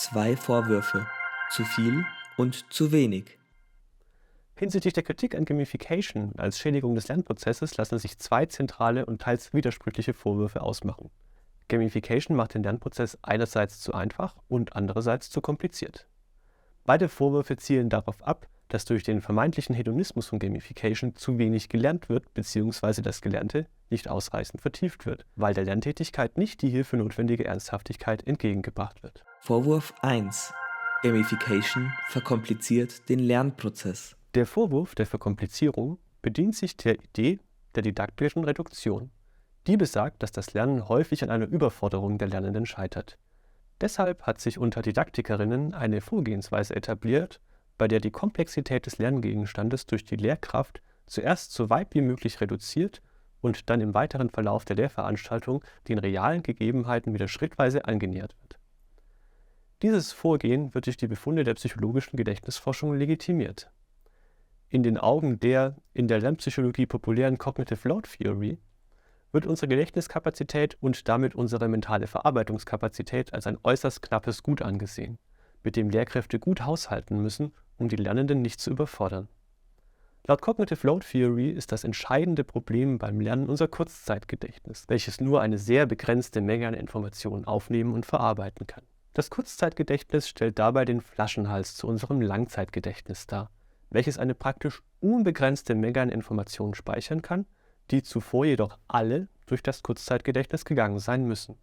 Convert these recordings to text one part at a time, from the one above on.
Zwei Vorwürfe: zu viel und zu wenig. Hinsichtlich der Kritik an Gamification als Schädigung des Lernprozesses lassen sich zwei zentrale und teils widersprüchliche Vorwürfe ausmachen. Gamification macht den Lernprozess einerseits zu einfach und andererseits zu kompliziert. Beide Vorwürfe zielen darauf ab, dass durch den vermeintlichen Hedonismus von Gamification zu wenig gelernt wird bzw. das Gelernte nicht ausreichend vertieft wird, weil der Lerntätigkeit nicht die hierfür notwendige Ernsthaftigkeit entgegengebracht wird. Vorwurf 1: Gamification verkompliziert den Lernprozess. Der Vorwurf der Verkomplizierung bedient sich der Idee der didaktischen Reduktion. Die besagt, dass das Lernen häufig an einer Überforderung der Lernenden scheitert. Deshalb hat sich unter Didaktikerinnen eine Vorgehensweise etabliert, bei der die Komplexität des Lerngegenstandes durch die Lehrkraft zuerst so weit wie möglich reduziert und dann im weiteren Verlauf der Lehrveranstaltung den realen Gegebenheiten wieder schrittweise angenähert wird. Dieses Vorgehen wird durch die Befunde der psychologischen Gedächtnisforschung legitimiert. In den Augen der in der Lernpsychologie populären Cognitive Load Theory wird unsere Gedächtniskapazität und damit unsere mentale Verarbeitungskapazität als ein äußerst knappes Gut angesehen, mit dem Lehrkräfte gut haushalten müssen, um die Lernenden nicht zu überfordern. Laut Cognitive Load Theory ist das entscheidende Problem beim Lernen unser Kurzzeitgedächtnis, welches nur eine sehr begrenzte Menge an Informationen aufnehmen und verarbeiten kann. Das Kurzzeitgedächtnis stellt dabei den Flaschenhals zu unserem Langzeitgedächtnis dar, welches eine praktisch unbegrenzte Menge an Informationen speichern kann, die zuvor jedoch alle durch das Kurzzeitgedächtnis gegangen sein müssen.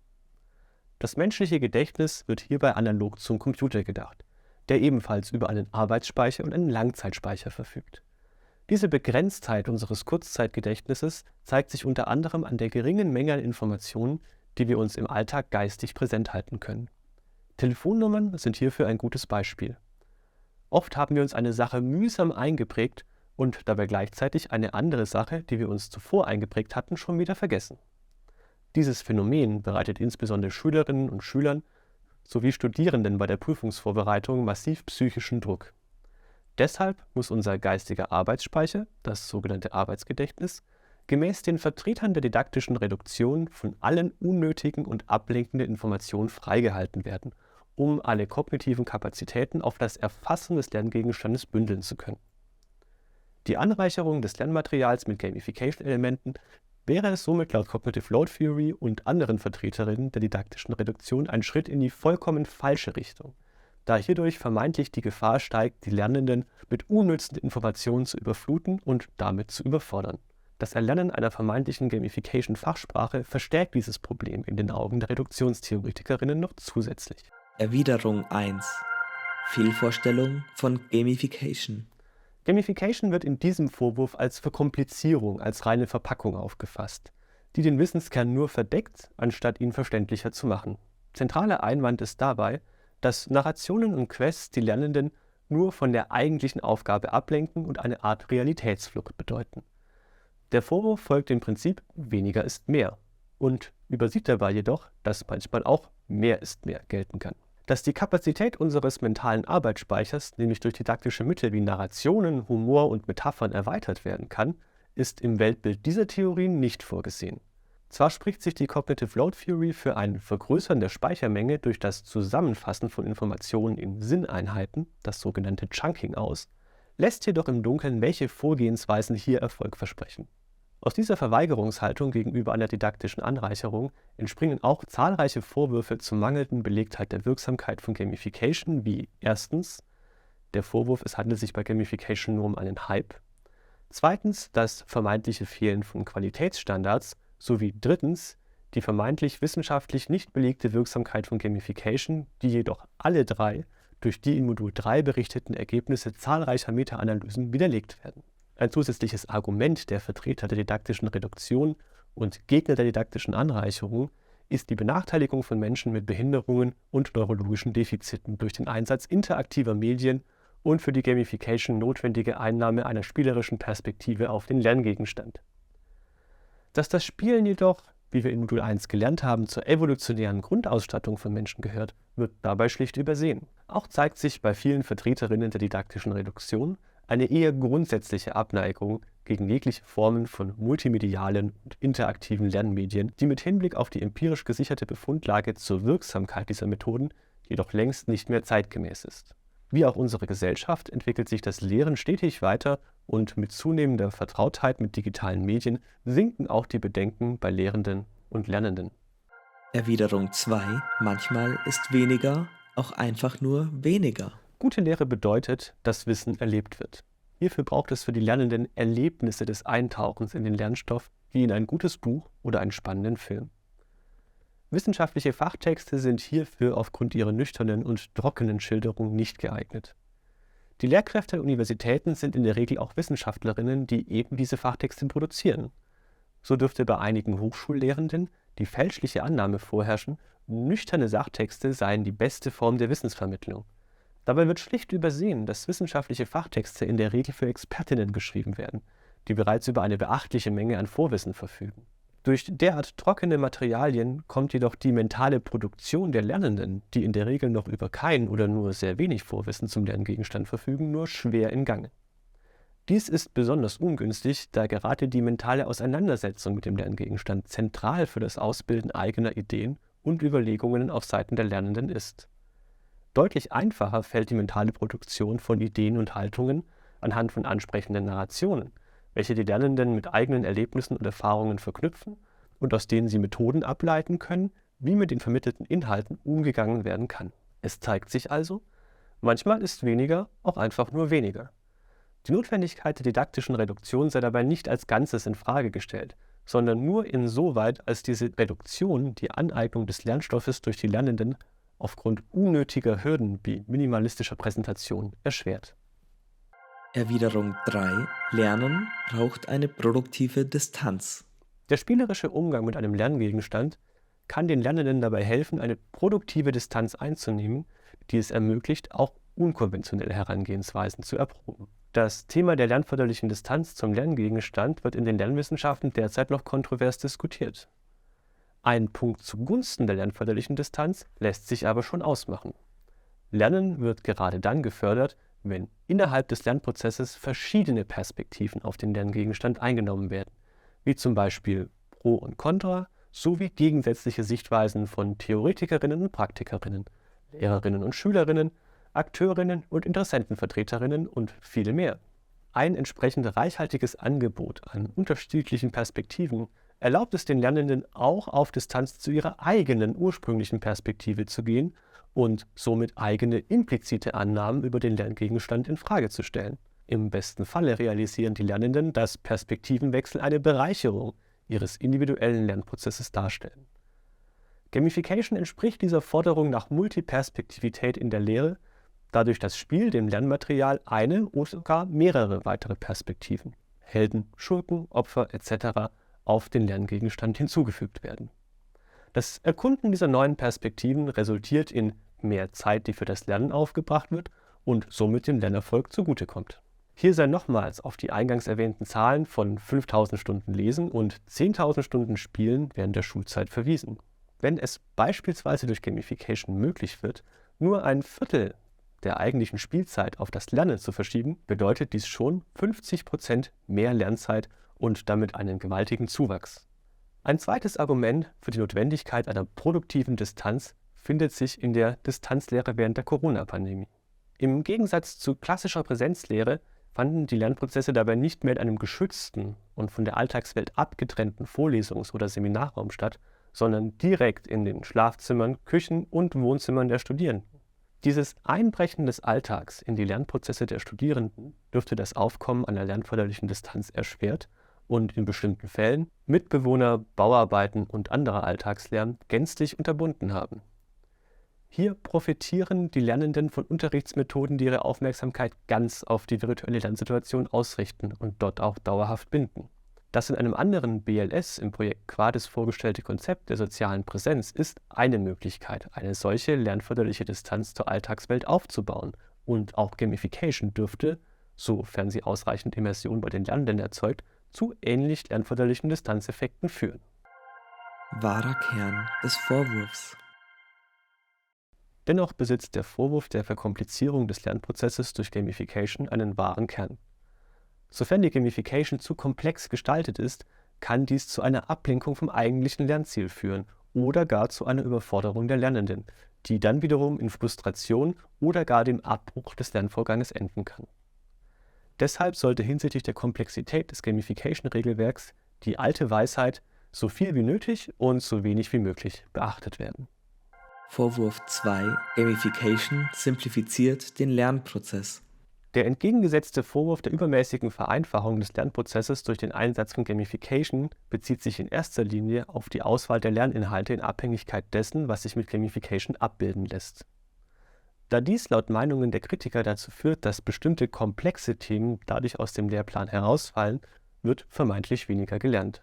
Das menschliche Gedächtnis wird hierbei analog zum Computer gedacht, der ebenfalls über einen Arbeitsspeicher und einen Langzeitspeicher verfügt. Diese Begrenztheit unseres Kurzzeitgedächtnisses zeigt sich unter anderem an der geringen Menge an Informationen, die wir uns im Alltag geistig präsent halten können. Telefonnummern sind hierfür ein gutes Beispiel. Oft haben wir uns eine Sache mühsam eingeprägt und dabei gleichzeitig eine andere Sache, die wir uns zuvor eingeprägt hatten, schon wieder vergessen. Dieses Phänomen bereitet insbesondere Schülerinnen und Schülern sowie Studierenden bei der Prüfungsvorbereitung massiv psychischen Druck. Deshalb muss unser geistiger Arbeitsspeicher, das sogenannte Arbeitsgedächtnis, gemäß den Vertretern der didaktischen Reduktion von allen unnötigen und ablenkenden Informationen freigehalten werden, um alle kognitiven Kapazitäten auf das Erfassen des Lerngegenstandes bündeln zu können. Die Anreicherung des Lernmaterials mit Gamification-Elementen wäre es somit laut Cognitive Load Theory und anderen Vertreterinnen der didaktischen Reduktion ein Schritt in die vollkommen falsche Richtung, da hierdurch vermeintlich die Gefahr steigt, die Lernenden mit unnützen Informationen zu überfluten und damit zu überfordern. Das Erlernen einer vermeintlichen Gamification-Fachsprache verstärkt dieses Problem in den Augen der Reduktionstheoretikerinnen noch zusätzlich. Erwiderung 1: Fehlvorstellung von Gamification. Gamification wird in diesem Vorwurf als Verkomplizierung, als reine Verpackung aufgefasst, die den Wissenskern nur verdeckt, anstatt ihn verständlicher zu machen. Zentraler Einwand ist dabei, dass Narrationen und Quests die Lernenden nur von der eigentlichen Aufgabe ablenken und eine Art Realitätsflucht bedeuten. Der Vorwurf folgt dem Prinzip weniger ist mehr und übersieht dabei jedoch, dass manchmal auch mehr ist mehr gelten kann. Dass die Kapazität unseres mentalen Arbeitsspeichers nämlich durch didaktische Mittel wie Narrationen, Humor und Metaphern erweitert werden kann, ist im Weltbild dieser Theorien nicht vorgesehen. Zwar spricht sich die Cognitive Load Theory für ein Vergrößern der Speichermenge durch das Zusammenfassen von Informationen in Sinneinheiten, das sogenannte Chunking, aus, lässt jedoch im Dunkeln, welche Vorgehensweisen hier Erfolg versprechen. Aus dieser Verweigerungshaltung gegenüber einer didaktischen Anreicherung entspringen auch zahlreiche Vorwürfe zur mangelnden Belegtheit der Wirksamkeit von Gamification, wie erstens der Vorwurf, es handelt sich bei Gamification nur um einen Hype, zweitens das vermeintliche Fehlen von Qualitätsstandards sowie drittens die vermeintlich wissenschaftlich nicht belegte Wirksamkeit von Gamification, die jedoch alle drei durch die in Modul 3 berichteten Ergebnisse zahlreicher Meta-Analysen widerlegt werden. Ein zusätzliches Argument der Vertreter der didaktischen Reduktion und Gegner der didaktischen Anreicherung ist die Benachteiligung von Menschen mit Behinderungen und neurologischen Defiziten durch den Einsatz interaktiver Medien und für die Gamification notwendige Einnahme einer spielerischen Perspektive auf den Lerngegenstand. Dass das Spielen jedoch, wie wir in Modul 1 gelernt haben, zur evolutionären Grundausstattung von Menschen gehört, wird dabei schlicht übersehen. Auch zeigt sich bei vielen Vertreterinnen der didaktischen Reduktion eine eher grundsätzliche Abneigung gegen jegliche Formen von multimedialen und interaktiven Lernmedien, die mit Hinblick auf die empirisch gesicherte Befundlage zur Wirksamkeit dieser Methoden jedoch längst nicht mehr zeitgemäß ist. Wie auch unsere Gesellschaft entwickelt sich das Lehren stetig weiter und mit zunehmender Vertrautheit mit digitalen Medien sinken auch die Bedenken bei Lehrenden und Lernenden. Erwiderung 2. Manchmal ist weniger auch einfach nur weniger. Gute Lehre bedeutet, dass Wissen erlebt wird. Hierfür braucht es für die Lernenden Erlebnisse des Eintauchens in den Lernstoff, wie in ein gutes Buch oder einen spannenden Film. Wissenschaftliche Fachtexte sind hierfür aufgrund ihrer nüchternen und trockenen Schilderung nicht geeignet. Die Lehrkräfte der Universitäten sind in der Regel auch Wissenschaftlerinnen, die eben diese Fachtexte produzieren. So dürfte bei einigen Hochschullehrenden die fälschliche Annahme vorherrschen, nüchterne Sachtexte seien die beste Form der Wissensvermittlung. Dabei wird schlicht übersehen, dass wissenschaftliche Fachtexte in der Regel für Expertinnen geschrieben werden, die bereits über eine beachtliche Menge an Vorwissen verfügen. Durch derart trockene Materialien kommt jedoch die mentale Produktion der Lernenden, die in der Regel noch über kein oder nur sehr wenig Vorwissen zum Lerngegenstand verfügen, nur schwer in Gange. Dies ist besonders ungünstig, da gerade die mentale Auseinandersetzung mit dem Lerngegenstand zentral für das Ausbilden eigener Ideen und Überlegungen auf Seiten der Lernenden ist. Deutlich einfacher fällt die mentale Produktion von Ideen und Haltungen anhand von ansprechenden Narrationen, welche die Lernenden mit eigenen Erlebnissen und Erfahrungen verknüpfen und aus denen sie Methoden ableiten können, wie mit den vermittelten Inhalten umgegangen werden kann. Es zeigt sich also, manchmal ist weniger auch einfach nur weniger. Die Notwendigkeit der didaktischen Reduktion sei dabei nicht als Ganzes in Frage gestellt, sondern nur insoweit, als diese Reduktion die Aneignung des Lernstoffes durch die Lernenden aufgrund unnötiger Hürden wie minimalistischer Präsentation erschwert. Erwiderung 3. Lernen braucht eine produktive Distanz. Der spielerische Umgang mit einem Lerngegenstand kann den Lernenden dabei helfen, eine produktive Distanz einzunehmen, die es ermöglicht, auch unkonventionelle Herangehensweisen zu erproben. Das Thema der lernförderlichen Distanz zum Lerngegenstand wird in den Lernwissenschaften derzeit noch kontrovers diskutiert. Ein Punkt zugunsten der lernförderlichen Distanz lässt sich aber schon ausmachen. Lernen wird gerade dann gefördert, wenn innerhalb des Lernprozesses verschiedene Perspektiven auf den Lerngegenstand eingenommen werden, wie zum Beispiel Pro und Contra sowie gegensätzliche Sichtweisen von Theoretikerinnen und Praktikerinnen, Lehrerinnen und Schülerinnen, Akteurinnen und Interessentenvertreterinnen und viel mehr. Ein entsprechend reichhaltiges Angebot an unterschiedlichen Perspektiven erlaubt es den Lernenden auch auf Distanz zu ihrer eigenen ursprünglichen Perspektive zu gehen und somit eigene implizite Annahmen über den Lerngegenstand in Frage zu stellen. Im besten Falle realisieren die Lernenden, dass Perspektivenwechsel eine Bereicherung ihres individuellen Lernprozesses darstellen. Gamification entspricht dieser Forderung nach Multiperspektivität in der Lehre, da durch das Spiel dem Lernmaterial eine oder sogar mehrere weitere Perspektiven, Helden, Schurken, Opfer etc. auf den Lerngegenstand hinzugefügt werden. Das Erkunden dieser neuen Perspektiven resultiert in mehr Zeit, die für das Lernen aufgebracht wird und somit dem Lernerfolg zugutekommt. Hier sei nochmals auf die eingangs erwähnten Zahlen von 5.000 Stunden Lesen und 10.000 Stunden Spielen während der Schulzeit verwiesen. Wenn es beispielsweise durch Gamification möglich wird, nur ein Viertel der eigentlichen Spielzeit auf das Lernen zu verschieben, bedeutet dies schon 50% mehr Lernzeit und damit einen gewaltigen Zuwachs. Ein zweites Argument für die Notwendigkeit einer produktiven Distanz findet sich in der Distanzlehre während der Corona-Pandemie. Im Gegensatz zu klassischer Präsenzlehre fanden die Lernprozesse dabei nicht mehr in einem geschützten und von der Alltagswelt abgetrennten Vorlesungs- oder Seminarraum statt, sondern direkt in den Schlafzimmern, Küchen und Wohnzimmern der Studierenden. Dieses Einbrechen des Alltags in die Lernprozesse der Studierenden dürfte das Aufkommen einer lernförderlichen Distanz erschwert und in bestimmten Fällen Mitbewohner, Bauarbeiten und anderer Alltagslärm gänzlich unterbunden haben. Hier profitieren die Lernenden von Unterrichtsmethoden, die ihre Aufmerksamkeit ganz auf die virtuelle Lernsituation ausrichten und dort auch dauerhaft binden. Das in einem anderen BLS im Projekt Quadis vorgestellte Konzept der sozialen Präsenz ist eine Möglichkeit, eine solche lernförderliche Distanz zur Alltagswelt aufzubauen, und auch Gamification dürfte, sofern sie ausreichend Immersion bei den Lernenden erzeugt, zu ähnlich lernförderlichen Distanzeffekten führen. Wahrer Kern des Vorwurfs. Dennoch besitzt der Vorwurf der Verkomplizierung des Lernprozesses durch Gamification einen wahren Kern. Sofern die Gamification zu komplex gestaltet ist, kann dies zu einer Ablenkung vom eigentlichen Lernziel führen oder gar zu einer Überforderung der Lernenden, die dann wiederum in Frustration oder gar dem Abbruch des Lernvorganges enden kann. Deshalb sollte hinsichtlich der Komplexität des Gamification-Regelwerks die alte Weisheit so viel wie nötig und so wenig wie möglich beachtet werden. Vorwurf 2. Gamification simplifiziert den Lernprozess. Der entgegengesetzte Vorwurf der übermäßigen Vereinfachung des Lernprozesses durch den Einsatz von Gamification bezieht sich in erster Linie auf die Auswahl der Lerninhalte in Abhängigkeit dessen, was sich mit Gamification abbilden lässt. Da dies laut Meinungen der Kritiker dazu führt, dass bestimmte komplexe Themen dadurch aus dem Lehrplan herausfallen, wird vermeintlich weniger gelernt.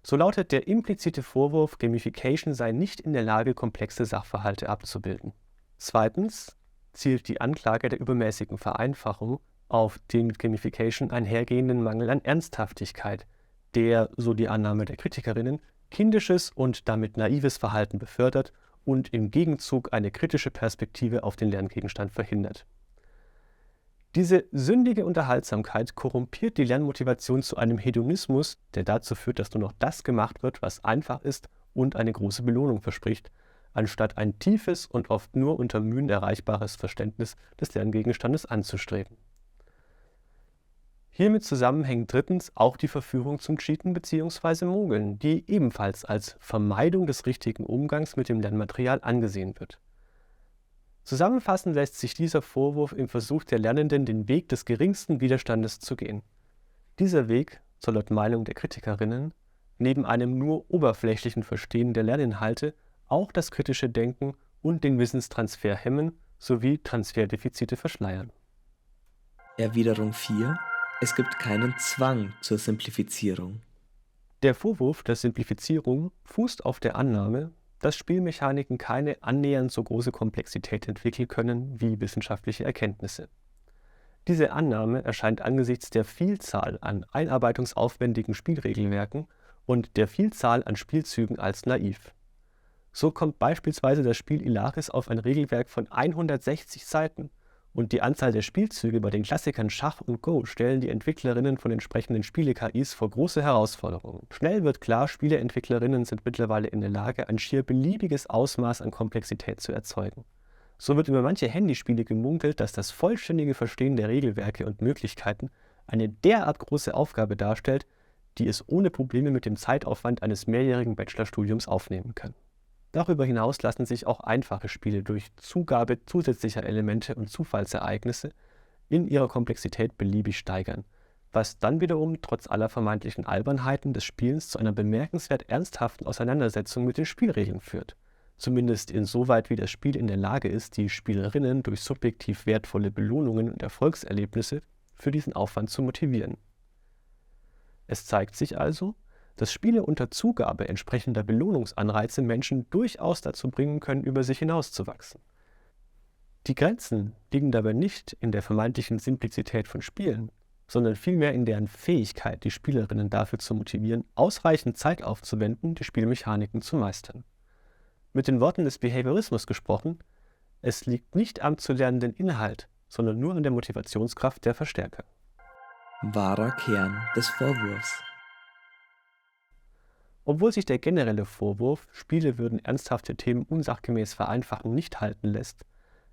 So lautet der implizite Vorwurf, Gamification sei nicht in der Lage, komplexe Sachverhalte abzubilden. Zweitens zielt die Anklage der übermäßigen Vereinfachung auf den mit Gamification einhergehenden Mangel an Ernsthaftigkeit, der, so die Annahme der Kritikerinnen, kindisches und damit naives Verhalten befördert und im Gegenzug eine kritische Perspektive auf den Lerngegenstand verhindert. Diese sündige Unterhaltsamkeit korrumpiert die Lernmotivation zu einem Hedonismus, der dazu führt, dass nur noch das gemacht wird, was einfach ist und eine große Belohnung verspricht, anstatt ein tiefes und oft nur unter Mühen erreichbares Verständnis des Lerngegenstandes anzustreben. Hiermit zusammenhängt drittens auch die Verführung zum Cheaten bzw. Mogeln, die ebenfalls als Vermeidung des richtigen Umgangs mit dem Lernmaterial angesehen wird. Zusammenfassen lässt sich dieser Vorwurf im Versuch der Lernenden, den Weg des geringsten Widerstandes zu gehen. Dieser Weg soll laut Meinung der Kritikerinnen neben einem nur oberflächlichen Verstehen der Lerninhalte auch das kritische Denken und den Wissenstransfer hemmen sowie Transferdefizite verschleiern. Erwiderung 4. Es gibt keinen Zwang zur Simplifizierung. Der Vorwurf der Simplifizierung fußt auf der Annahme, dass Spielmechaniken keine annähernd so große Komplexität entwickeln können wie wissenschaftliche Erkenntnisse. Diese Annahme erscheint angesichts der Vielzahl an einarbeitungsaufwendigen Spielregelwerken und der Vielzahl an Spielzügen als naiv. So kommt beispielsweise das Spiel Ilaris auf ein Regelwerk von 160 Seiten und die Anzahl der Spielzüge bei den Klassikern Schach und Go stellen die Entwicklerinnen von entsprechenden Spiele-KIs vor große Herausforderungen. Schnell wird klar, Spieleentwicklerinnen sind mittlerweile in der Lage, ein schier beliebiges Ausmaß an Komplexität zu erzeugen. So wird über manche Handyspiele gemunkelt, dass das vollständige Verstehen der Regelwerke und Möglichkeiten eine derart große Aufgabe darstellt, die es ohne Probleme mit dem Zeitaufwand eines mehrjährigen Bachelorstudiums aufnehmen kann. Darüber hinaus lassen sich auch einfache Spiele durch Zugabe zusätzlicher Elemente und Zufallsereignisse in ihrer Komplexität beliebig steigern, was dann wiederum trotz aller vermeintlichen Albernheiten des Spielens zu einer bemerkenswert ernsthaften Auseinandersetzung mit den Spielregeln führt. Zumindest insoweit, wie das Spiel in der Lage ist, die Spielerinnen durch subjektiv wertvolle Belohnungen und Erfolgserlebnisse für diesen Aufwand zu motivieren. Es zeigt sich also, dass Spiele unter Zugabe entsprechender Belohnungsanreize Menschen durchaus dazu bringen können, über sich hinauszuwachsen. Die Grenzen liegen dabei nicht in der vermeintlichen Simplizität von Spielen, sondern vielmehr in deren Fähigkeit, die Spielerinnen dafür zu motivieren, ausreichend Zeit aufzuwenden, die Spielmechaniken zu meistern. Mit den Worten des Behaviorismus gesprochen, es liegt nicht am zu lernenden Inhalt, sondern nur an der Motivationskraft der Verstärker. Wahrer Kern des Vorwurfs. Obwohl sich der generelle Vorwurf, Spiele würden ernsthafte Themen unsachgemäß vereinfachen, nicht halten lässt,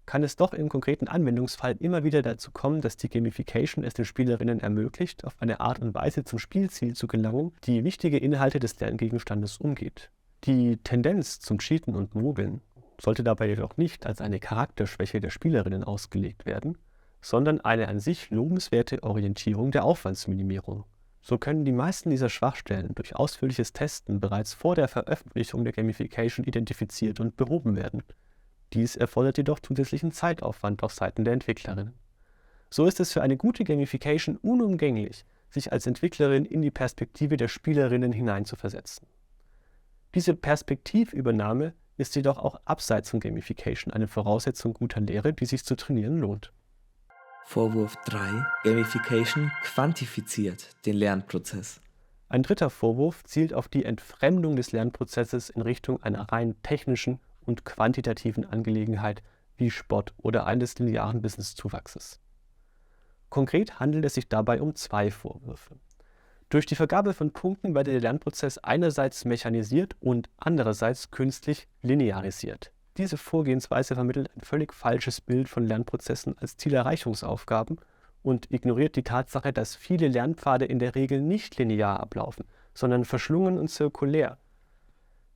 kann es doch im konkreten Anwendungsfall immer wieder dazu kommen, dass die Gamification es den Spielerinnen ermöglicht, auf eine Art und Weise zum Spielziel zu gelangen, die wichtige Inhalte des Lerngegenstandes umgeht. Die Tendenz zum Cheaten und Mogeln sollte dabei jedoch nicht als eine Charakterschwäche der Spielerinnen ausgelegt werden, sondern eine an sich lobenswerte Orientierung der Aufwandsminimierung. So können die meisten dieser Schwachstellen durch ausführliches Testen bereits vor der Veröffentlichung der Gamification identifiziert und behoben werden. Dies erfordert jedoch zusätzlichen Zeitaufwand auf Seiten der Entwicklerinnen. So ist es für eine gute Gamification unumgänglich, sich als Entwicklerin in die Perspektive der Spielerinnen hineinzuversetzen. Diese Perspektivübernahme ist jedoch auch abseits von Gamification eine Voraussetzung guter Lehre, die sich zu trainieren lohnt. Vorwurf 3. Gamification quantifiziert den Lernprozess. Ein dritter Vorwurf zielt auf die Entfremdung des Lernprozesses in Richtung einer rein technischen und quantitativen Angelegenheit wie Sport oder eines linearen Wissenszuwachses. Konkret handelt es sich dabei um zwei Vorwürfe. Durch die Vergabe von Punkten wird der Lernprozess einerseits mechanisiert und andererseits künstlich linearisiert. Diese Vorgehensweise vermittelt ein völlig falsches Bild von Lernprozessen als Zielerreichungsaufgaben und ignoriert die Tatsache, dass viele Lernpfade in der Regel nicht linear ablaufen, sondern verschlungen und zirkulär.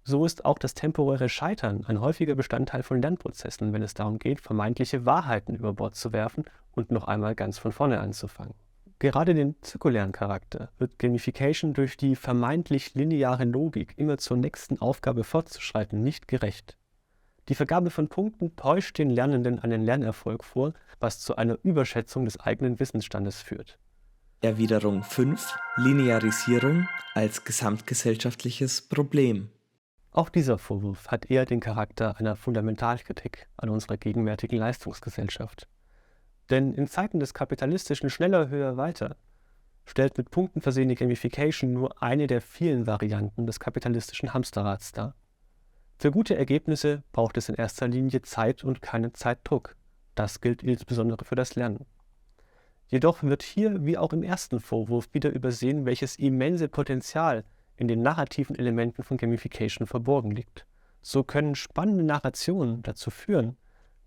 So ist auch das temporäre Scheitern ein häufiger Bestandteil von Lernprozessen, wenn es darum geht, vermeintliche Wahrheiten über Bord zu werfen und noch einmal ganz von vorne anzufangen. Gerade den zirkulären Charakter wird Gamification durch die vermeintlich lineare Logik, immer zur nächsten Aufgabe fortzuschreiten, nicht gerecht. Die Vergabe von Punkten täuscht den Lernenden einen Lernerfolg vor, was zu einer Überschätzung des eigenen Wissensstandes führt. Erwiderung 5. Linearisierung als gesamtgesellschaftliches Problem. Auch dieser Vorwurf hat eher den Charakter einer Fundamentalkritik an unserer gegenwärtigen Leistungsgesellschaft. Denn in Zeiten des kapitalistischen Schneller, höher, weiter stellt mit Punkten versehene Gamification nur eine der vielen Varianten des kapitalistischen Hamsterrads dar. Für gute Ergebnisse braucht es in erster Linie Zeit und keinen Zeitdruck. Das gilt insbesondere für das Lernen. Jedoch wird hier, wie auch im ersten Vorwurf, wieder übersehen, welches immense Potenzial in den narrativen Elementen von Gamification verborgen liegt. So können spannende Narrationen dazu führen,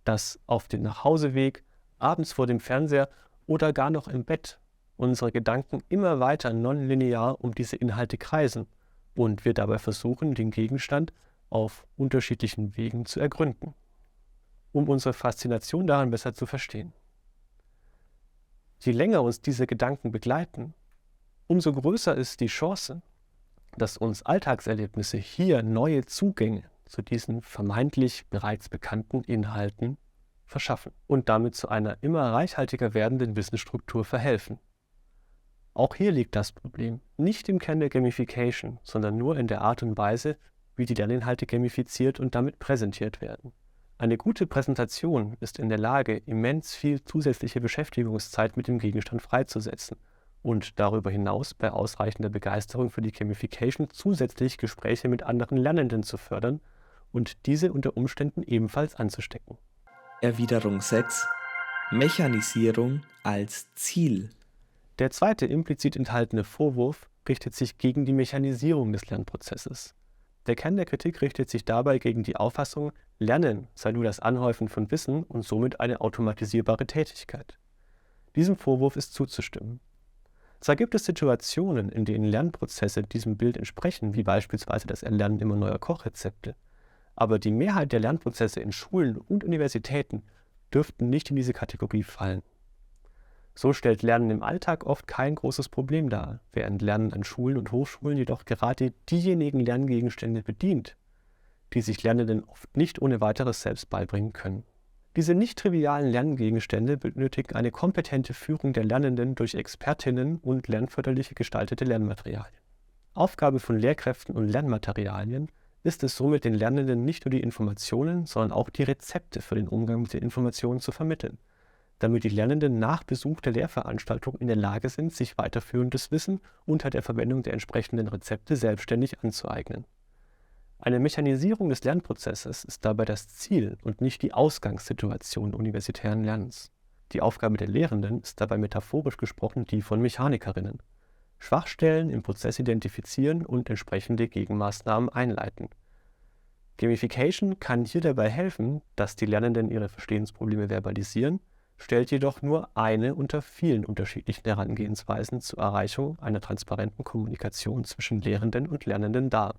dass auf dem Nachhauseweg, abends vor dem Fernseher oder gar noch im Bett unsere Gedanken immer weiter nonlinear um diese Inhalte kreisen und wir dabei versuchen, den Gegenstand auf unterschiedlichen Wegen zu ergründen, um unsere Faszination daran besser zu verstehen. Je länger uns diese Gedanken begleiten, umso größer ist die Chance, dass uns Alltagserlebnisse hier neue Zugänge zu diesen vermeintlich bereits bekannten Inhalten verschaffen und damit zu einer immer reichhaltiger werdenden Wissensstruktur verhelfen. Auch hier liegt das Problem nicht im Kern der Gamification, sondern nur in der Art und Weise, wie die Lerninhalte gamifiziert und damit präsentiert werden. Eine gute Präsentation ist in der Lage, immens viel zusätzliche Beschäftigungszeit mit dem Gegenstand freizusetzen und darüber hinaus bei ausreichender Begeisterung für die Gamification zusätzlich Gespräche mit anderen Lernenden zu fördern und diese unter Umständen ebenfalls anzustecken. Erwiderung 6. Mechanisierung als Ziel. Der zweite implizit enthaltene Vorwurf richtet sich gegen die Mechanisierung des Lernprozesses. Der Kern der Kritik richtet sich dabei gegen die Auffassung, Lernen sei nur das Anhäufen von Wissen und somit eine automatisierbare Tätigkeit. Diesem Vorwurf ist zuzustimmen. Zwar gibt es Situationen, in denen Lernprozesse diesem Bild entsprechen, wie beispielsweise das Erlernen immer neuer Kochrezepte, aber die Mehrheit der Lernprozesse in Schulen und Universitäten dürften nicht in diese Kategorie fallen. So stellt Lernen im Alltag oft kein großes Problem dar, während Lernen an Schulen und Hochschulen jedoch gerade diejenigen Lerngegenstände bedient, die sich Lernenden oft nicht ohne weiteres selbst beibringen können. Diese nicht trivialen Lerngegenstände benötigen eine kompetente Führung der Lernenden durch Expertinnen und lernförderlich gestaltete Lernmaterialien. Aufgabe von Lehrkräften und Lernmaterialien ist es somit, den Lernenden nicht nur die Informationen, sondern auch die Rezepte für den Umgang mit den Informationen zu vermitteln, damit die Lernenden nach Besuch der Lehrveranstaltung in der Lage sind, sich weiterführendes Wissen unter der Verwendung der entsprechenden Rezepte selbstständig anzueignen. Eine Mechanisierung des Lernprozesses ist dabei das Ziel und nicht die Ausgangssituation universitären Lernens. Die Aufgabe der Lehrenden ist dabei metaphorisch gesprochen die von Mechanikerinnen. Schwachstellen im Prozess identifizieren und entsprechende Gegenmaßnahmen einleiten. Gamification kann hier dabei helfen, dass die Lernenden ihre Verstehensprobleme verbalisieren, stellt jedoch nur eine unter vielen unterschiedlichen Herangehensweisen zur Erreichung einer transparenten Kommunikation zwischen Lehrenden und Lernenden dar.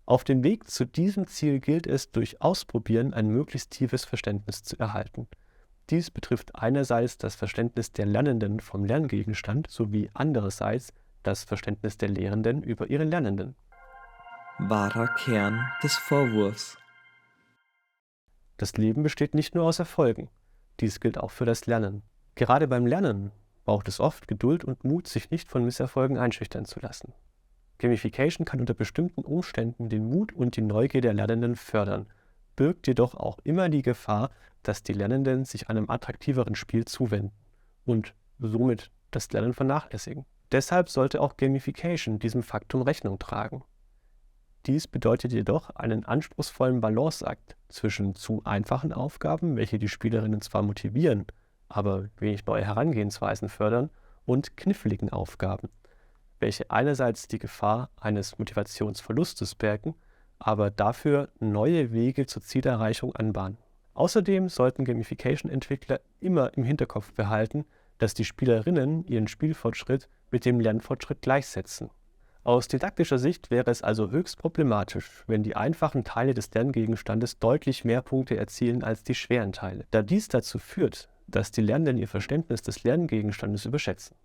Auf dem Weg zu diesem Ziel gilt es, durch Ausprobieren ein möglichst tiefes Verständnis zu erhalten. Dies betrifft einerseits das Verständnis der Lernenden vom Lerngegenstand sowie andererseits das Verständnis der Lehrenden über ihre Lernenden. Wahrer Kern des Vorwurfs. Das Leben besteht nicht nur aus Erfolgen. Dies gilt auch für das Lernen. Gerade beim Lernen braucht es oft Geduld und Mut, sich nicht von Misserfolgen einschüchtern zu lassen. Gamification kann unter bestimmten Umständen den Mut und die Neugier der Lernenden fördern, birgt jedoch auch immer die Gefahr, dass die Lernenden sich einem attraktiveren Spiel zuwenden und somit das Lernen vernachlässigen. Deshalb sollte auch Gamification diesem Faktum Rechnung tragen. Dies bedeutet jedoch einen anspruchsvollen Balanceakt zwischen zu einfachen Aufgaben, welche die Spielerinnen zwar motivieren, aber wenig neue Herangehensweisen fördern, und kniffligen Aufgaben, welche einerseits die Gefahr eines Motivationsverlustes bergen, aber dafür neue Wege zur Zielerreichung anbahnen. Außerdem sollten Gamification-Entwickler immer im Hinterkopf behalten, dass die Spielerinnen ihren Spielfortschritt mit dem Lernfortschritt gleichsetzen. Aus didaktischer Sicht wäre es also höchst problematisch, wenn die einfachen Teile des Lerngegenstandes deutlich mehr Punkte erzielen als die schweren Teile, da dies dazu führt, dass die Lernenden ihr Verständnis des Lerngegenstandes überschätzen.